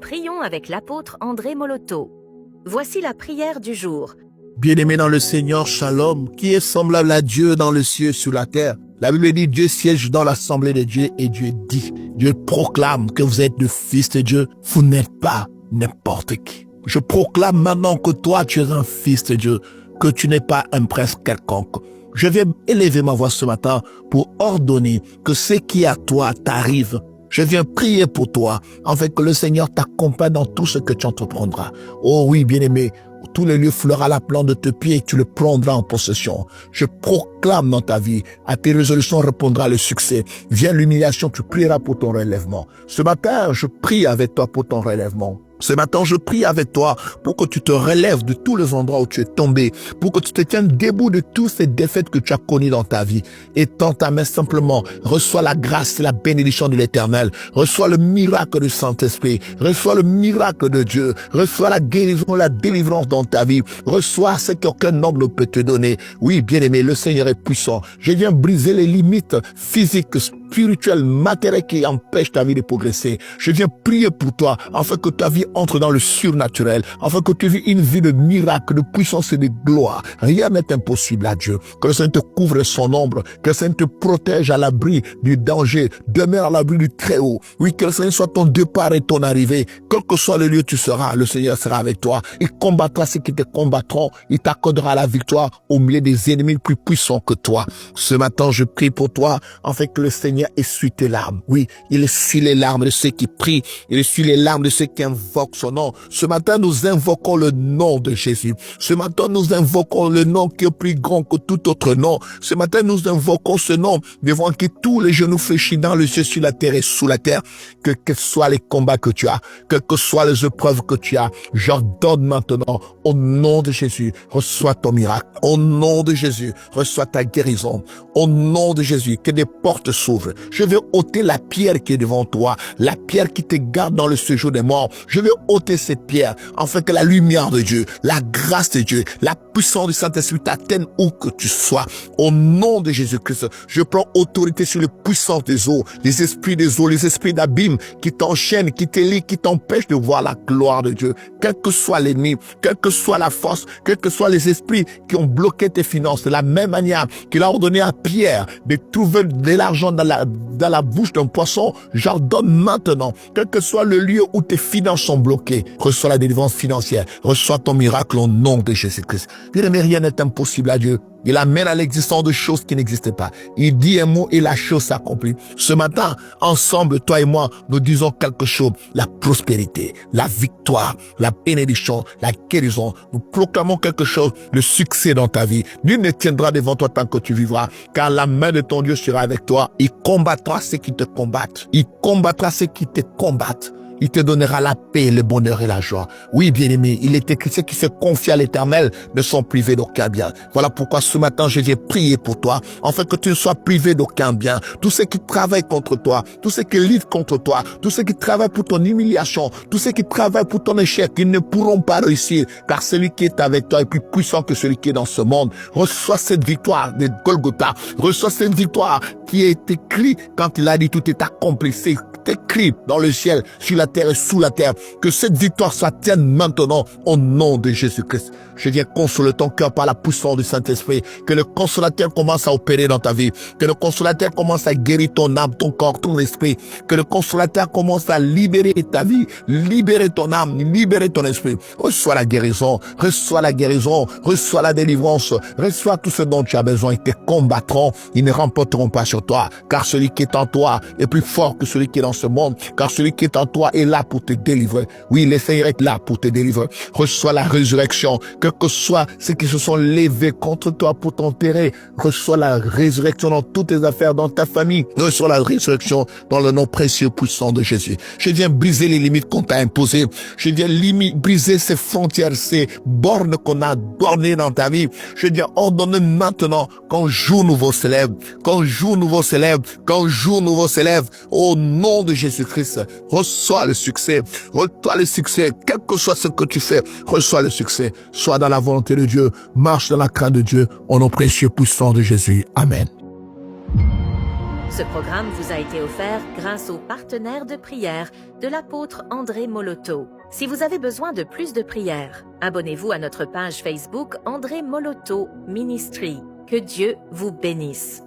Prions avec l'apôtre André Moloto. Voici la prière du jour. Bien-aimé dans le Seigneur, Shalom, qui est semblable à Dieu dans le ciel et sur la terre. La Bible dit, Dieu siège dans l'assemblée de Dieu et Dieu dit, Dieu proclame que vous êtes le Fils de Dieu, vous n'êtes pas n'importe qui. Je proclame maintenant que toi, tu es un Fils de Dieu, que tu n'es pas un prince quelconque. Je vais élever ma voix ce matin pour ordonner que ce qui est à toi t'arrive. Je viens prier pour toi, afin que le Seigneur t'accompagne dans tout ce que tu entreprendras. Oh oui, bien-aimé, tous les lieux fleura la plante de tes pieds et tu le prendras en possession. Je proclame dans ta vie, à tes résolutions répondra le succès. Viens l'humiliation, tu prieras pour ton relèvement. Ce matin, je prie avec toi pour ton relèvement. Ce matin, je prie avec toi pour que tu te relèves de tous les endroits où tu es tombé, pour que tu te tiennes debout de toutes ces défaites que tu as connues dans ta vie. Étends ta main simplement, reçois la grâce et la bénédiction de l'Éternel, reçois le miracle du Saint-Esprit, reçois le miracle de Dieu, reçois la guérison, la délivrance dans ta vie, reçois ce qu'aucun homme ne peut te donner. Oui, bien-aimé, le Seigneur est puissant. Je viens briser les limites physiques, spirituelles, matérielles qui empêchent ta vie de progresser. Je viens prier pour toi, afin que ta vie entre dans le surnaturel, afin que tu vis une vie de miracle, de puissance et de gloire. Rien n'est impossible à Dieu. Que le Seigneur te couvre de son ombre, que le Seigneur te protège à l'abri du danger, demeure à l'abri du Très-Haut. Oui, que le Seigneur soit ton départ et ton arrivée. Quel que soit le lieu où tu seras, le Seigneur sera avec toi. Il combattra ceux qui te combattront. Il t'accordera la victoire au milieu des ennemis plus puissants que toi. Ce matin, je prie pour toi, afin que le Seigneur essuie tes larmes. Oui, il essuie les larmes de ceux qui prient. Il essuie les larmes de ceux qui invoquent son nom. Ce matin, nous invoquons le nom de Jésus. Ce matin, nous invoquons le nom qui est plus grand que tout autre nom. Ce matin, nous invoquons ce nom devant qui tous les genoux fléchissent dans le ciel, sur la terre et sous la terre. Quels que soient les combats que tu as, quelles que soient les épreuves que tu as, j'ordonne maintenant, au nom de Jésus, reçois ton miracle. Au nom de Jésus, reçois ta guérison. Au nom de Jésus, que des portes s'ouvrent. Je vais ôter la pierre qui est devant toi, la pierre qui te garde dans le séjour des morts. Je vais ôter cette pierre, afin que la lumière de Dieu, la grâce de Dieu, la puissance du Saint-Esprit t'atteigne où que tu sois. Au nom de Jésus-Christ, je prends autorité sur les puissances des eaux, les esprits des eaux, les esprits d'abîme qui t'enchaînent, qui te lient, qui t'empêchent de voir la gloire de Dieu. Quel que soit l'ennemi, quelle que soit la force, quels que soient les esprits qui ont bloqué tes finances, de la même manière qu'il a ordonné à Pierre de trouver de l'argent dans la bouche d'un poisson, j'ordonne maintenant, quel que soit le lieu où tes finances sont bloquées, reçois la délivrance financière, reçois ton miracle au nom de Jésus-Christ. Bien-aimé, rien n'est impossible à Dieu. Il amène à l'existence de choses qui n'existaient pas. Il dit un mot et la chose s'accomplit. Ce matin, ensemble, toi et moi, nous disons quelque chose. La prospérité, la victoire, la bénédiction, la guérison. Nous proclamons quelque chose, le succès dans ta vie. Nul ne tiendra devant toi tant que tu vivras, car la main de ton Dieu sera avec toi. Il combattra ceux qui te combattent. Il combattra ceux qui te combattent. Il te donnera la paix, le bonheur et la joie. Oui, bien-aimé, il est écrit, ceux qui se confient à l'Éternel ne sont privés d'aucun bien. Voilà pourquoi ce matin, je viens prier pour toi, afin que tu ne sois privé d'aucun bien. Tous ceux qui travaillent contre toi, tous ceux qui luttent contre toi, tous ceux qui travaillent pour ton humiliation, tous ceux qui travaillent pour ton échec, ils ne pourront pas réussir, car celui qui est avec toi est plus puissant que celui qui est dans ce monde. Reçois cette victoire de Golgotha. Reçois cette victoire qui est écrite quand il a dit tout est accompli. C'est écrit dans le ciel, sur la terre et sous la terre. Que cette victoire soit tienne maintenant au nom de Jésus-Christ. Je viens consoler ton cœur par la puissance du Saint-Esprit. Que le consolateur commence à opérer dans ta vie. Que le consolateur commence à guérir ton âme, ton corps, ton esprit. Que le consolateur commence à libérer ta vie, libérer ton âme, libérer ton esprit. Reçois la guérison, reçois la guérison, reçois la délivrance, reçois tout ce dont tu as besoin. Ils te combattront, ils ne remporteront pas sur toi. Car celui qui est en toi est plus fort que celui qui est dans ce monde. Car celui qui est en toi est là pour te délivrer. Oui, le Seigneur est là pour te délivrer. Reçois la résurrection. Quel que soit ceux qui se sont levés contre toi pour t'enterrer, reçois la résurrection dans toutes tes affaires, dans ta famille. Reçois la résurrection dans le nom précieux puissant de Jésus. Je viens briser les limites qu'on t'a imposées. Je viens briser ces frontières, ces bornes qu'on a bornées dans ta vie. Je viens ordonner maintenant qu'un jour nouveau s'élève, qu'un jour nouveau s'élève, qu'un jour nouveau s'élève. Au nom de Jésus-Christ, reçois le succès. Reçois le succès. Quel que soit ce que tu fais, reçois le succès. Sois dans la volonté de Dieu. Marche dans la crainte de Dieu. Au nom précieux puissant de Jésus. Amen. Ce programme vous a été offert grâce au partenaire de prière de l'apôtre André Moloto. Si vous avez besoin de plus de prières, abonnez-vous à notre page Facebook André Moloto Ministry. Que Dieu vous bénisse.